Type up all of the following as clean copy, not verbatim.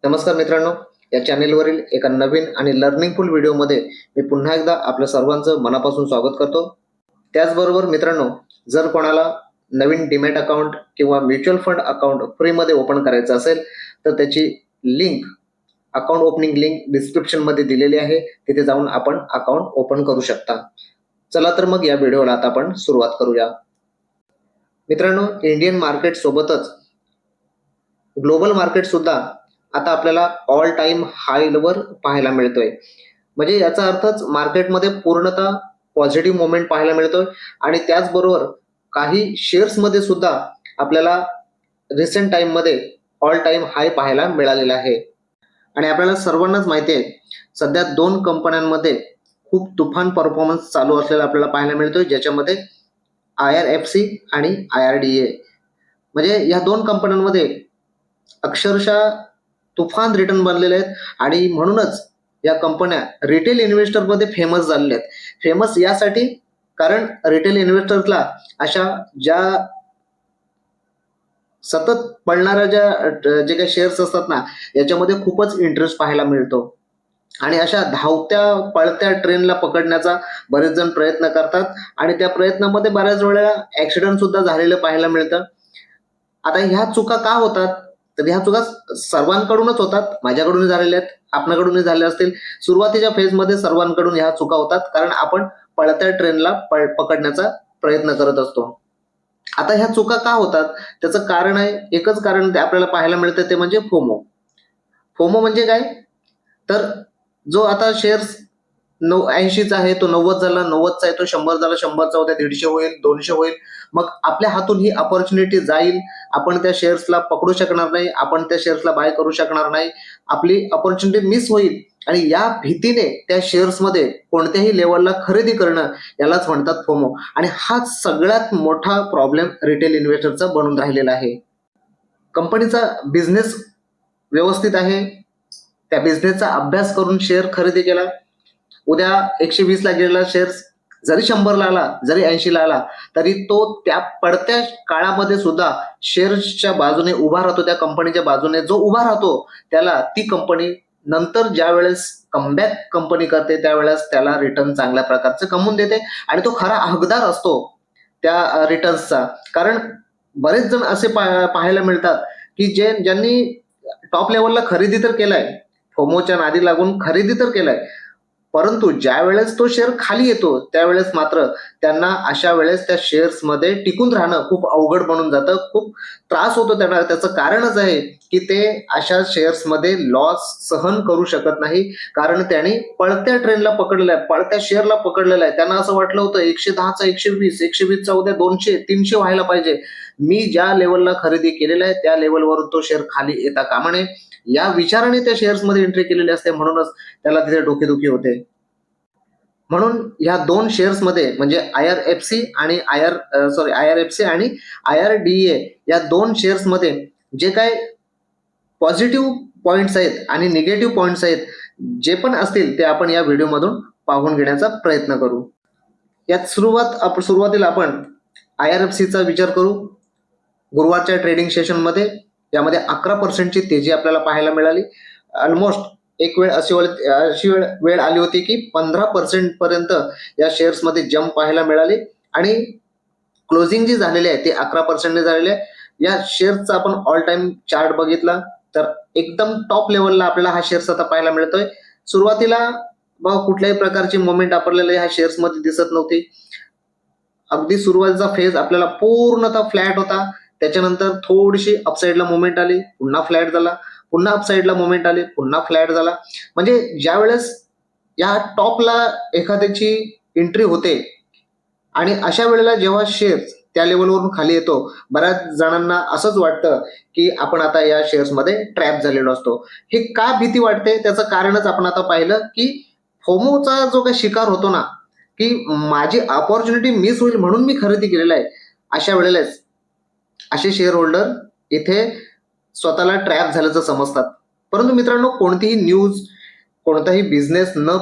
नमस्कार मित्रांनो, या चॅनेलवरील एका नवीन आणि लर्निंगफुल व्हिडिओमध्ये मी पुन्हा एकदा आपल्या सर्वांचं मनापासून स्वागत करतो. त्याचबरोबर मित्रांनो, जर कोणाला नवीन डीमॅट अकाउंट किंवा म्युच्युअल फंड अकाउंट फ्रीमध्ये ओपन करायचं असेल तर त्याची लिंक, अकाउंट ओपनिंग लिंक डिस्क्रिप्शनमध्ये दिलेली आहे. तिथे जाऊन आपण अकाउंट ओपन करू शकता. चला तर मग या व्हिडिओला आता आपण सुरुवात करूया. मित्रांनो, इंडियन मार्केट सोबतच ग्लोबल मार्केट सुद्धा आता आपल्याला ऑल टाइम हायवर पाहायला मिळतोय. म्हणजे याचा अर्थच मार्केटमध्ये पूर्णतः पॉझिटिव्ह मोमेंट पाहायला मिळतोय आणि त्याचबरोबर काही शेअर्समध्ये सुद्धा आपल्याला रिसेंट टाइममध्ये ऑल टाइम हाय पाहायला मिळालेला आहे. आणि आपल्याला सर्वांनाच माहिती आहे, सध्या दोन कंपन्यांमध्ये खूप तुफान परफॉर्मन्स चालू असलेला आपल्याला पाहायला मिळतोय, ज्याच्यामध्ये IRFC आणि IRDA. म्हणजे या दोन कंपन्यांमध्ये अक्षरशः तुफान रिटर्न बनलेले आहेत आणि म्हणूनच या कंपन्या रिटेल इन्व्हेस्टरमध्ये फेमस झालेल्या आहेत. फेमस यासाठी कारण रिटेल इन्व्हेस्टर्सला अशा ज्या सतत पडणाऱ्या जे काही शेअर्स असतात ना, याच्यामध्ये खूपच इंटरेस्ट पाहायला मिळतो आणि अशा धावत्या पळत्या ट्रेनला पकडण्याचा बरेच जण प्रयत्न करतात आणि त्या प्रयत्नामध्ये बऱ्याच वेळेला ऍक्सिडेंट सुद्धा झालेलं पाहायला मिळतं. आता ह्या चुका का होतात? तर ह्या चुका सर्वांकडूनच होतात. माझ्याकडूनही झालेल्या आहेत, आपल्याकडूनही झाल्या असतील. सुरुवातीच्या फेजमध्ये सर्वांकडून ह्या चुका होतात, कारण आपण पळत्या ट्रेनला पकडण्याचा प्रयत्न करत असतो. आता ह्या चुका का होतात? त्याचं कारण आहे, एकच कारण ते आपल्याला पाहायला मिळतं, ते म्हणजे फोमो. फोमो म्हणजे काय? तर जो आता शेअर्स 80चा आहे तो 90 झाला, 90चा आहे तो 100 झाला, 100चा उद्या 150 होईल, 200 होईल. मग आपल्या हातून ही अपॉर्च्युनिटी जाईल. आपण त्या शेअर्सला पकडू शकणार नाही, आपण त्या शेअर्सला बाय करू शकणार नाही. आपली अपॉर्च्युनिटी मिस होईल आणि या भीतीने त्या शेअर्समध्ये कोणत्याही लेवलला खरेदी करणं, यालाच म्हणतात फोमो. आणि हा सगळ्यात मोठा प्रॉब्लेम रिटेल इन्व्हेस्टरचा बनून राहिलेला आहे. कंपनीचा बिझनेस व्यवस्थित आहे, त्या बिझनेसचा अभ्यास करून शेअर खरेदी केला. उद्या 120ला गेलेला शेअर्स जरी 100ला आला, जरी 80ला आला, तरी तो त्या पडत्या काळामध्ये सुद्धा शेअर्सच्या बाजूने उभा राहतो. त्या कंपनीच्या बाजूने जो उभा राहतो, त्याला ती कंपनी नंतर ज्या वेळेस कमबॅक कंपनी करते, त्यावेळेस त्याला रिटर्न चांगल्या प्रकारचं कमवून देते आणि तो खरा हकदार असतो त्या रिटर्न्सचा. कारण बरेच जण असे पाहायला मिळतात की ज्यांनी टॉप लेवलला खरेदी तर केलाय, फोमोच्या नादी लागून खरेदी तर केलाय, परंतु ज्या वेळेस तो शेअर खाली येतो, त्यावेळेस मात्र त्यांना अशा वेळेस त्या शेअर्समध्ये टिकून राहणं खूप अवघड बनून जातं. खूप त्रास होतो त्यांना. त्याचं कारणच आहे की ते अशा शेअर्समध्ये लॉस सहन करू शकत नाही, कारण त्यांनी पळत्या ट्रेनला पकडलेला आहे, पळत्या शेअरला पकडलेला आहे. त्यांना असं वाटलं होतं 110चा 120, 120चा उद्या 200, 300 व्हायला पाहिजे. मी ज्या लेवलला खरेदी केलेला आहे त्या लेवलवरून तो शेअर खाली येता कामा नये, या विचाराने त्या शेअर्समध्ये एंट्री केलेली असते. म्हणूनच त्याला तिथे डोकेदुखी होते. म्हणून ह्या दोन शेअर्समध्ये म्हणजे IRFC आणि IRFC आणि IRDA या दोन शेअर्समध्ये जे काय पॉझिटिव्ह पॉइंट्स आहेत आणि निगेटिव्ह पॉइंट्स आहेत, जे पण असतील ते आपण या व्हिडिओमधून पाहून घेण्याचा प्रयत्न करू. यात सुरुवातीला आपण IRFCचा विचार करू. गुरुवारच्या ट्रेडिंग सेशनमध्ये यामध्ये 11% ची तेजी आपल्याला पाहायला मिळाली. ऑलमोस्ट एक वेळ अशी वेळ आली होती की 15% पर्यंत या शेअर्समध्ये जंप पाहायला मिळाली आणि क्लोजिंग जी झालेली आहे ती 11% ने झालेली आहे. या शेअर्सचा आपण ऑल टाइम चार्ट बघितला तर एकदम टॉप लेवलला आपल्याला हा शेअर्स आता पाहायला मिळतोय. सुरुवातीला कुठल्याही प्रकारची मोमेंट आपल्याला ह्या शेअर्समध्ये दिसत नव्हती. अगदी सुरुवातीचा फेज आपल्याला पूर्णतः फ्लॅट होता. त्याच्यानंतर थोडीशी अपसाईडला मुवमेंट आली, पुन्हा फ्लॅट झाला, पुन्हा अपसाईडला मुवमेंट आली, पुन्हा फ्लॅट झाला. म्हणजे ज्या वेळेस या टॉपला एखाद्याची एंट्री होते आणि अशा वेळेला जेव्हा शेअर्स त्या लेवलवरून खाली येतो, बऱ्याच जणांना असंच वाटतं की आपण आता या शेअर्समध्ये ट्रॅप झालेलो असतो. हे का भीती वाटते? त्याचं कारणच आपण आता पाहिलं की फोमोचा जो काही शिकार होतो ना, की माझी अपॉर्च्युनिटी मिस होईल म्हणून मी खरेदी केलेला आहे, अशा वेळेलाच असे शेअर होल्डर इथे स्वतःला ट्रॅप झाल्याचं समजतात. परंतु मित्रांनो, कोणतीही न्यूज, कोणताही बिझनेस न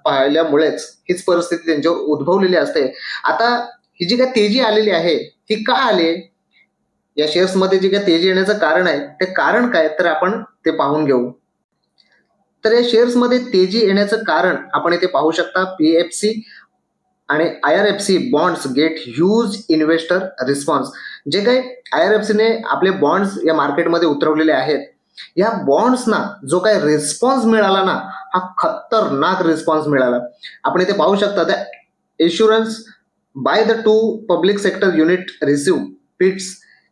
पाहिल्यामुळेच हीच परिस्थिती त्यांच्यावर उद्भवलेली असते. आता ही जी काय तेजी आलेली आहे, ही का आली? या शेअर्समध्ये जी काय तेजी येण्याचं कारण आहे, ते कारण काय तर आपण ते पाहून घेऊ. तर या शेअर्समध्ये तेजी येण्याचं कारण आपण इथे पाहू शकता. PFC आणि IRFC bonds get huge investor response. जे काही IRFCने आपले बॉन्ड्स या मार्केटमध्ये उतरवलेले आहेत, या बॉन्ड्सना जो काही रिस्पॉन्स मिळाला ना, हा खतरनाक रिस्पॉन्स मिळाला. आपण इथे पाहू शकता the insurance by the 2 public sector unit receive bids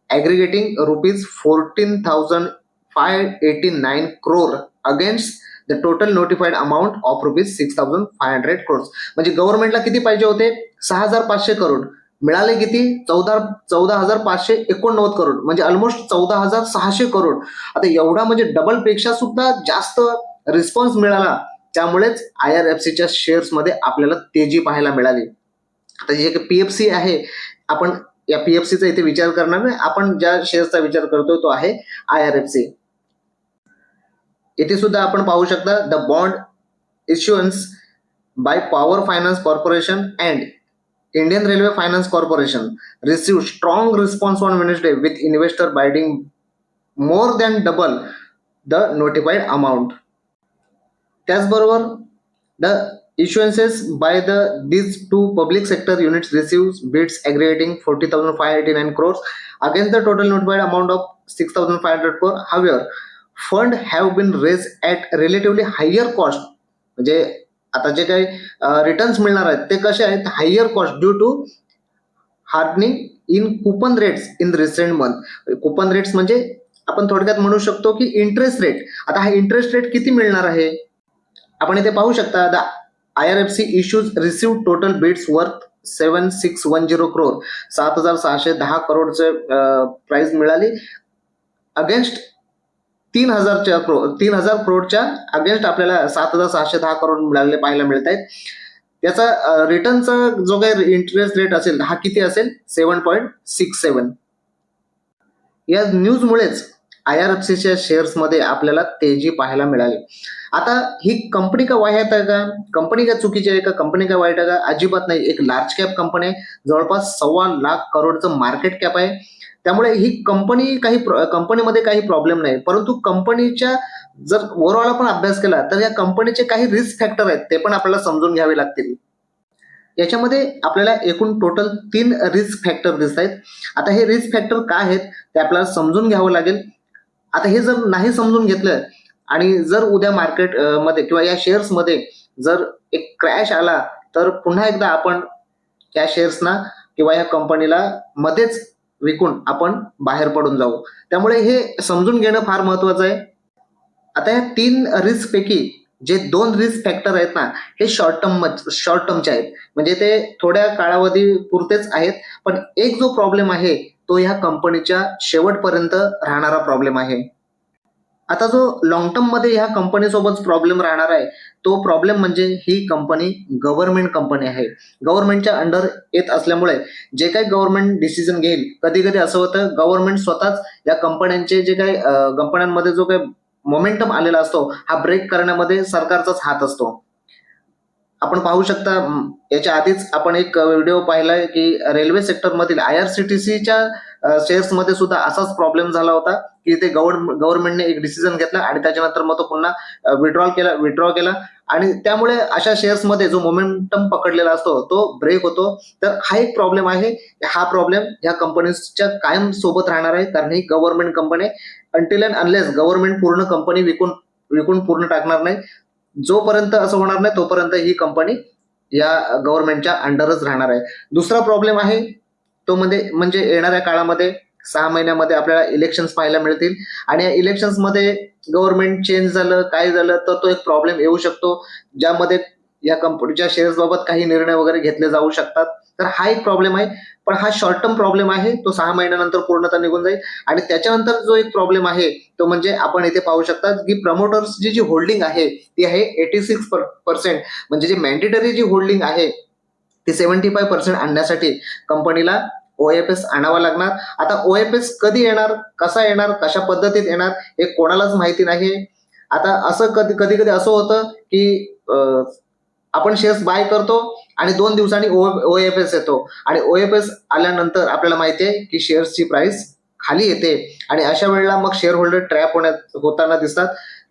aggregating ₹14,589 crore against the total notified amount of ₹6,500 crores. म्हणजे गव्हर्नमेंटला किती पाहिजे होते? 6,500 करोड. मिळाले किती? 14,589 करोड, म्हणजे ऑलमोस्ट 14,600 करोड. आता एवढा म्हणजे डबल पेक्षा सुद्धा जास्त रिस्पॉन्स मिळाला. त्यामुळेच IRFCच्या शेअर्समध्ये आपल्याला तेजी पाहायला मिळाली. आता जे PFC आहे, आपण या PFCचा इथे विचार करणार नाही. आपण ज्या शेअर्सचा विचार करतो तो आहे IRFC. इथे सुद्धा आपण पाहू शकता the bond issuance by Power Finance Corporation and Indian Railway Finance Corporation receive strong response on Wednesday with investor bidding more than double the notified amount. त्याचबरोबर the issuances by these 2 public sector units receives bids aggregating 40,589 crores against the total notified amount of 6,500 crore. However, fund have been raised at relatively higher cost. म्हणजे आता जे काही returns मिळणार आहेत ते कसे आहेत? Higher cost due to hardening in coupon rates in recent month. Coupon rates म्हणजे आपण थोडक्यात म्हणू शकतो की इंटरेस्ट रेट. आता हा इंटरेस्ट रेट किती मिळणार आहे? आपण इथे पाहू शकता the IRFC issues received total bids worth 7,610 crore. 7,610 करोडचे प्राइस मिळाली अगेन्स्ट 3,000 करोडच्या अगेन्स्ट आपल्याला 7,610 करोड मिळालेले पाहायला मिळत आहेत. त्याचा रिटर्नचा जो काही इंटरेस्ट रेट असेल हा किती असेल? 7.67. या न्यूजमुळेच IRFCच्या शेअर्समध्ये आपल्याला तेजी पाहायला मिळाली. आता ही कंपनी का वाईट आहे का? कंपनी का चुकीची आहे का? कंपनी का वाईट आहे का? अजिबात नाही. एक लार्ज कॅप कंपनी आहे. जवळपास 1.25 लाख करोडचं मार्केट कॅप आहे. त्यामुळे ही कंपनीमध्ये काही प्रॉब्लेम नाही. परंतु कंपनीच्या जर ओव्हरऑल आपण अभ्यास केला तर या कंपनीचे काही रिस्क फॅक्टर आहेत, ते पण आपल्याला समजून घ्यावे लागतील. याच्यामध्ये आपल्याला एकूण टोटल 3 रिस्क फॅक्टर दिसत आहेत. आता हे रिस्क फॅक्टर काय आहेत ते आपल्याला समजून घ्यावं लागेल. आता हे जर नाही समजून घेतलं आणि जर उद्या मार्केट मध्ये किंवा या शेअर्समध्ये जर एक क्रॅश आला तर पुन्हा एकदा आपण या शेअर्सना किंवा या कंपनीला मध्येच विकून आपण बाहेर पडून जाऊ. त्यामुळे हे समजून घेणं फार महत्वाचं आहे. आता या 3 रिस्क पैकी जे 2 रिस्क फॅक्टर आहेत ना, हे शॉर्ट टर्मचे आहेत. म्हणजे ते थोड्या कालावधी पुरतेच आहेत. पण एक जो प्रॉब्लेम आहे तो ह्या कंपनीच्या शेवटपर्यंत राहणारा प्रॉब्लेम आहे. आता जो लॉंग टर्म मध्ये ह्या कंपनीसोबत प्रॉब्लेम राहणार आहे तो प्रॉब्लेम म्हणजे ही कंपनी गव्हर्नमेंट कंपनी आहे. गव्हर्नमेंटच्या अंडर येत असल्यामुळे जे काही गव्हर्नमेंट डिसिजन घेईल, कधी कधी असं होतं गव्हर्नमेंट स्वतःच या कंपन्यांचे जे काही कंपन्यांमध्ये जो काही मोमेंटम आलेला असतो हा ब्रेक करण्यामध्ये सरकारचाच हात असतो. आपण पाहू शकता याच्या आधीच आपण एक व्हिडिओ पाहिलाय की रेल्वे सेक्टर मधील IRCTCच्या शेअर्स मध्ये सुद्धा असाच प्रॉब्लेम झाला होता की ते गव्हर्नमेंटने एक डिसिजन घेतला आणि त्याच्यानंतर मग तो पुन्हा विड्रॉ केला आणि त्यामुळे अशा शेअर्स मध्ये जो मोमेंटम पकडलेला असतो तो ब्रेक होतो. तर हा एक प्रॉब्लेम आहे. हा प्रॉब्लेम ह्या कंपनीच्या कायम सोबत राहणार आहे, कारण ही government company until and unless government पूर्ण कंपनी विकून पूर्ण टाकणार नाही, जोपर्यंत असं होणार नाही तोपर्यंत ही कंपनी या गव्हर्नमेंटच्या अंडरच राहणार आहे. दुसरा प्रॉब्लेम आहे तो म्हणजे येणाऱ्या काळामध्ये 6 महिन्यामध्ये आपल्याला इलेक्शन्स पाहायला मिळतील आणि या इलेक्शन्स मध्ये गव्हर्नमेंट चेंज झालं काय झालं तर तो एक प्रॉब्लेम येऊ शकतो, ज्यामध्ये या कंपनीच्या शेअर्स बाबत काही निर्णय वगैरे घेतले जाऊ शकतात. तर हा एक प्रॉब्लेम आहे. पण हा शॉर्ट टर्म प्रॉब्लेम आहे, तो 6 महिन्यानंतर पूर्णतः निघून जाईल. आणि त्याच्यानंतर जो एक प्रॉब्लेम आहे तो म्हणजे आपण इथे पाहू शकता की प्रमोटर्सची जी होल्डिंग आहे ती आहे 86%. म्हणजे जी मॅन्डेटरी जी होल्डिंग आहे ती 75% आणण्यासाठी कंपनीला OFS आणावा लागणार. आता OFS कधी येणार, कसा येणार, कशा पद्धतीत येणार हे कोणालाच माहिती नाही. आता असं कधी असं होतं की आपण शेअर्स बाय करतो आणि 2 दिवसांनी OFS येतो आणि OFS आल्यानंतर आपल्याला माहिती आहे की शेअर्सची प्राइस खाली येते आणि अशा वेळेला मग शेअर होल्डर ट्रॅप होताना दिसतात.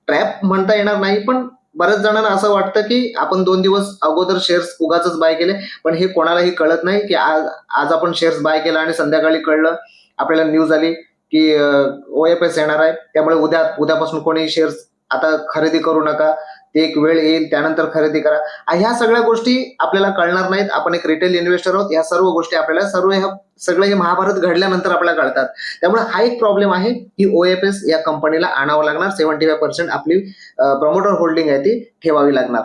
ट्रॅप म्हणता येणार नाही, पण बऱ्याच जणांना असं वाटतं की आपण 2 दिवस अगोदर शेअर्स उगाचच बाय केले, पण हे कोणालाही कळत नाही की आज आज आपण शेअर्स बाय केला आणि संध्याकाळी कळलं, आपल्याला न्यूज आली की OFS येणार आहे, त्यामुळे उद्यापासून कोणी शेअर्स आता खरेदी करू नका. ते एक वेळ येईल त्यानंतर खरेदी करा. ह्या सगळ्या गोष्टी आपल्याला कळणार नाहीत. आपण एक रिटेल इन्व्हेस्टर आहोत. ह्या सर्व गोष्टी आपल्याला सगळं हे महाभारत घडल्यानंतर आपल्याला कळतात. त्यामुळे हा एक प्रॉब्लेम आहे की OFS या कंपनीला आणावं लागणार. 75% आपली प्रमोटर होल्डिंग आहे ती ठेवावी लागणार.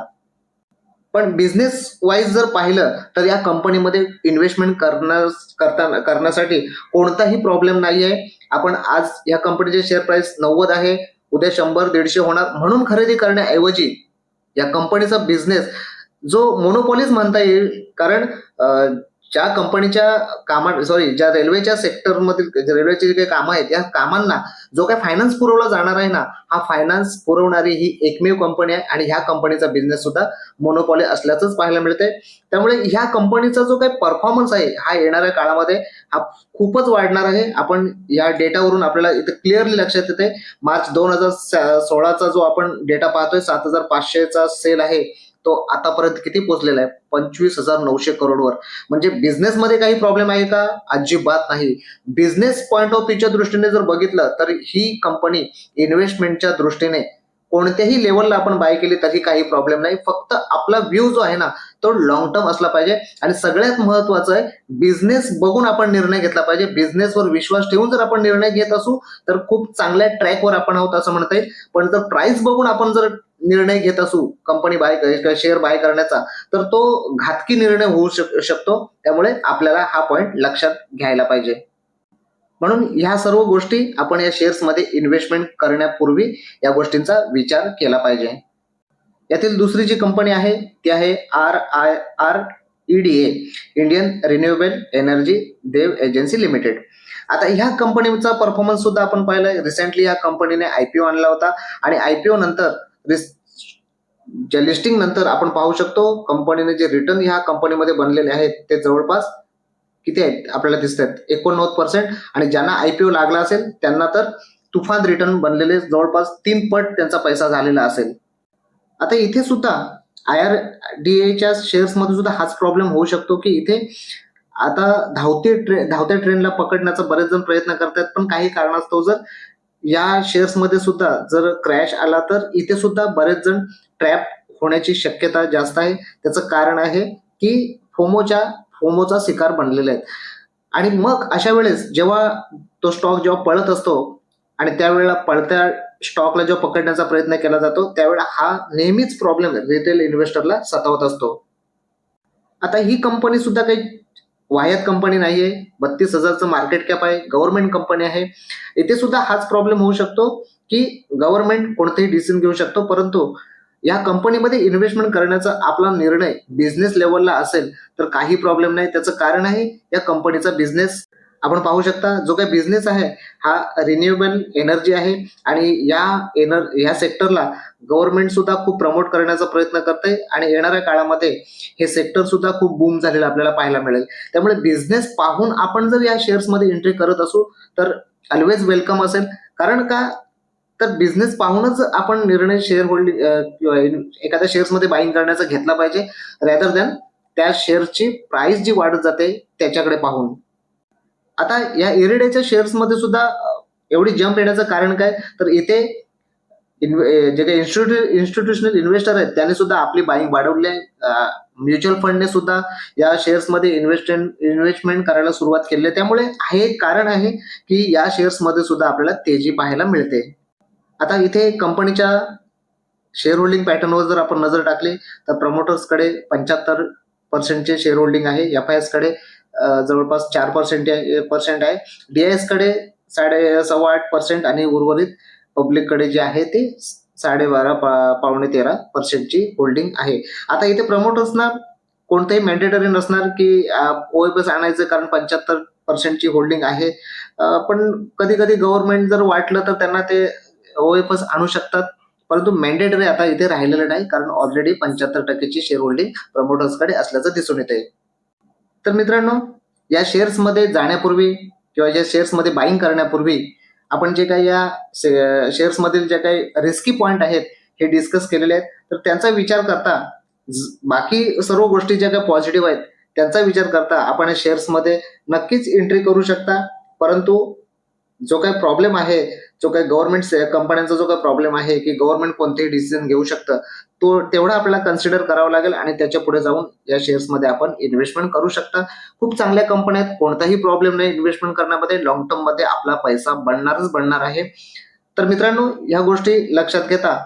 पण बिझनेस वाईज जर पाहिलं तर या कंपनीमध्ये इन्व्हेस्टमेंट करण्यासाठी कोणताही प्रॉब्लेम नाही आहे. आपण आज या कंपनीचे शेअर प्राइस 90 आहे, उद्या 100-150 होणार म्हणून खरेदी करण्याऐवजी या कंपनीचा बिझनेस जो मोनोपॉलीज म्हणता येईल, कारण ज्या कंपनीच्या ज्या रेल्वेच्या सेक्टरमधील रेल्वेचे जे काही कामं आहेत, या कामांना जो काही फायनान्स पुरवला जाणार आहे ना, हा फायनान्स पुरवणारी ही एकमेव कंपनी आहे आणि ह्या कंपनीचा बिझनेस सुद्धा मोनोपॉली असल्याचंच पाहायला मिळते. त्यामुळे ह्या कंपनीचा जो काही परफॉर्मन्स आहे हा येणाऱ्या काळामध्ये हा खूपच वाढणार आहे. आपण या डेटावरून आपल्याला इथे क्लिअरली लक्षात येते. मार्च 2016चा जो आपण डेटा पाहतोय, 7,500चा सेल आहे, तो आतापर्यंत किती पोहोचलेला आहे? 25,900 करोडवर. म्हणजे बिझनेसमध्ये काही प्रॉब्लेम आहे का? अजिबात नाही. बिझनेस पॉइंट ऑफ व्ह्यूच्या दृष्टीने जर बघितलं तर ही कंपनी इन्व्हेस्टमेंटच्या दृष्टीने कोणत्याही लेवलला आपण बाय केली तरी काही प्रॉब्लेम नाही. फक्त आपला व्ह्यू जो आहे ना, तो लॉंग टर्म असला पाहिजे आणि सगळ्यात महत्वाचं आहे बिझनेस बघून आपण निर्णय घेतला पाहिजे. बिझनेसवर विश्वास ठेवून जर आपण निर्णय घेत असू तर खूप चांगल्या ट्रॅकवर आपण आहोत असं म्हणता येईल. पण जर प्राइस बघून आपण जर निर्णय घेत असू कंपनी शेअर बाय करण्याचा, तर तो घातकी निर्णय होऊ शकतो. त्यामुळे आपल्याला हा पॉइंट लक्षात घ्यायला पाहिजे. म्हणून ह्या सर्व गोष्टी आपण या शेअर्समध्ये इन्व्हेस्टमेंट करण्यापूर्वी या गोष्टींचा विचार केला पाहिजे. यातील दुसरी जी कंपनी आहे ती आहे RIREDA, इंडियन रिन्युएबल एनर्जी देव एजन्सी लिमिटेड. आता ह्या कंपनीचा परफॉर्मन्स सुद्धा आपण पाहिलाय. रिसेंटली या कंपनीने IPO आणला होता आणि IPO नंतर ज्या लिस्टिंग नंतर आपण पाहू शकतो कंपनीने जे रिटर्न ह्या कंपनीमध्ये बनलेले आहेत ते जवळपास किती आहेत आपल्याला दिसतात, 89%. आणि ज्यांना IPO लागला असेल त्यांना तर तुफान रिटर्न बनलेले जवळपास 3 पट त्यांचा पैसा झालेला असेल. आता इथे सुद्धा IRDAच्या शेअर्समध्ये सुद्धा हाच प्रॉब्लेम होऊ शकतो की इथे आता धावत्या ट्रेनला पकडण्याचा बरेच जण प्रयत्न करतात, पण काही कारणास्तव जर या शेअर्समध्ये सुद्धा जर क्रॅश आला तर इथे सुद्धा बरेच जण ट्रॅप होण्याची शक्यता जास्त आहे. त्याचं कारण आहे की फोमोचा शिकार बनलेले आहेत. आणि मग अशा वेळेस जेव्हा तो स्टॉक जेव्हा पळत असतो आणि त्यावेळेला पळत्या स्टॉकला जेव्हा पकडण्याचा प्रयत्न केला जातो त्यावेळेला हा नेहमीच प्रॉब्लेम रिटेल इन्व्हेस्टरला सतावत असतो. आता ही कंपनी सुद्धा काही वाह्यात कंपनी नाहीये. 32,000चं मार्केट कॅप आहे. गव्हर्नमेंट कंपनी आहे. इथे सुद्धा हाच प्रॉब्लेम होऊ शकतो की गव्हर्नमेंट कोणतेही डिसिजन घेऊ शकतो, परंतु या कंपनीमध्ये इन्व्हेस्टमेंट करण्याचा आपला निर्णय बिझनेस लेवलला असेल तर काही प्रॉब्लेम नाही. त्याचं कारण आहे या कंपनीचा बिझनेस. आपण पाहू शकता जो काही बिझनेस आहे हा रिन्युएबल एनर्जी आहे आणि या सेक्टरला गव्हर्नमेंट सुद्धा खूप प्रमोट करण्याचा प्रयत्न करते आणि येणाऱ्या काळामध्ये हे सेक्टर सुद्धा खूप बूम झालेलं आपल्याला पाहायला मिळेल. त्यामुळे बिझनेस पाहून आपण जर या शेअर्समध्ये एंट्री करत असू तर ऑलवेज वेलकम असेल. कारण का तर बिझनेस पाहूनच आपण निर्णय शेअर होल्डिंग किंवा एखाद्या शेअर्समध्ये बाईंग करण्याचा घेतला पाहिजे, रॅदर दॅन त्या शेअरची प्राइस जी वाढत जाते त्याच्याकडे पाहून. आता या इरिडेच्या शेअर्समध्ये सुद्धा एवढी जंप येण्याचं कारण काय, तर इथे जे काही इन्स्टिट्यूशनल इन्व्हेस्टर आहेत त्यांनी सुद्धा आपली बाईंग वाढवली आहे. म्युच्युअल फंडने सुद्धा या शेअर्समध्ये इन्व्हेस्टमेंट करायला सुरुवात केली आहे. त्यामुळे हे एक कारण आहे की या शेअर्समध्ये सुद्धा आपल्याला तेजी पाहायला मिळते. आता इथे कंपनीच्या शेअर होल्डिंग पॅटर्नवर जर आपण नजर टाकली तर प्रमोटर्सकडे 75% शेअर होल्डिंग आहे. FIS कडे जवळपास 4% आहे. DIS कडे 7.25% आणि उर्वरित पब्लिककडे जे आहे ते 12.5 पावणे 13% ची होल्डिंग आहे. आता इथे प्रमोटर्सना कोणतेही मॅन्डेटरी नसणार की OFS आणायचं, कारण 75% ची होल्डिंग आहे. पण कधी कधी गव्हर्नमेंट जर वाटलं तर त्यांना ते OFS आणू शकतात, परंतु मॅन्डेटरी आता इथे राहिलेलं नाही, कारण ऑलरेडी 75% ची शेअर होल्डिंग प्रमोटर्सकडे असल्याचं दिसून येते. तर मित्रांनो, या शेअर्समध्ये जाण्यापूर्वी किंवा या शेअर्समध्ये बाईंग करण्यापूर्वी आपण जे काही या शेअर्स मधील जे काही रिस्की पॉइंट आहेत हे डिस्कस केलेले आहेत. तर त्यांचा विचार करता बाकी सर्व गोष्टी ज्या काही पॉझिटिव्ह आहेत त्यांचा विचार करता आपण या शेअर्स मध्ये नक्कीच एंट्री करू शकता. परंतु जो काही प्रॉब्लेम आहे, जो काही गव्हर्नमेंट कंपन्यांचा जो काही प्रॉब्लेम आहे की गव्हर्नमेंट कोणतेही डिसिजन घेऊ शकतं, तो तेवढा आपल्याला कन्सिडर करावा लागेल आणि त्याच्या पुढे जाऊन या शेअर्समध्ये आपण इन्व्हेस्टमेंट करू शकता. खूप चांगल्या कंपन्या आहेत, कोणताही प्रॉब्लेम नाही इन्व्हेस्टमेंट करण्यामध्ये. लॉंग टर्म मध्ये आपला पैसा बनणार आहे. तर मित्रांनो, ह्या गोष्टी लक्षात घेता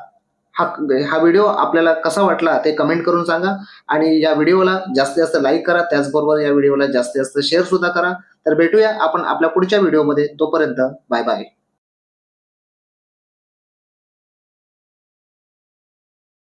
हा हा व्हिडिओ आपल्याला कसा वाटला ते कमेंट करून सांगा आणि या व्हिडिओला जास्तीत जास्त लाईक करा. त्याचबरोबर या व्हिडिओला जास्तीत जास्त शेअर सुद्धा करा. तर भेटूया आपण आपल्या पुढच्या व्हिडिओमध्ये. तोपर्यंत बाय बाय.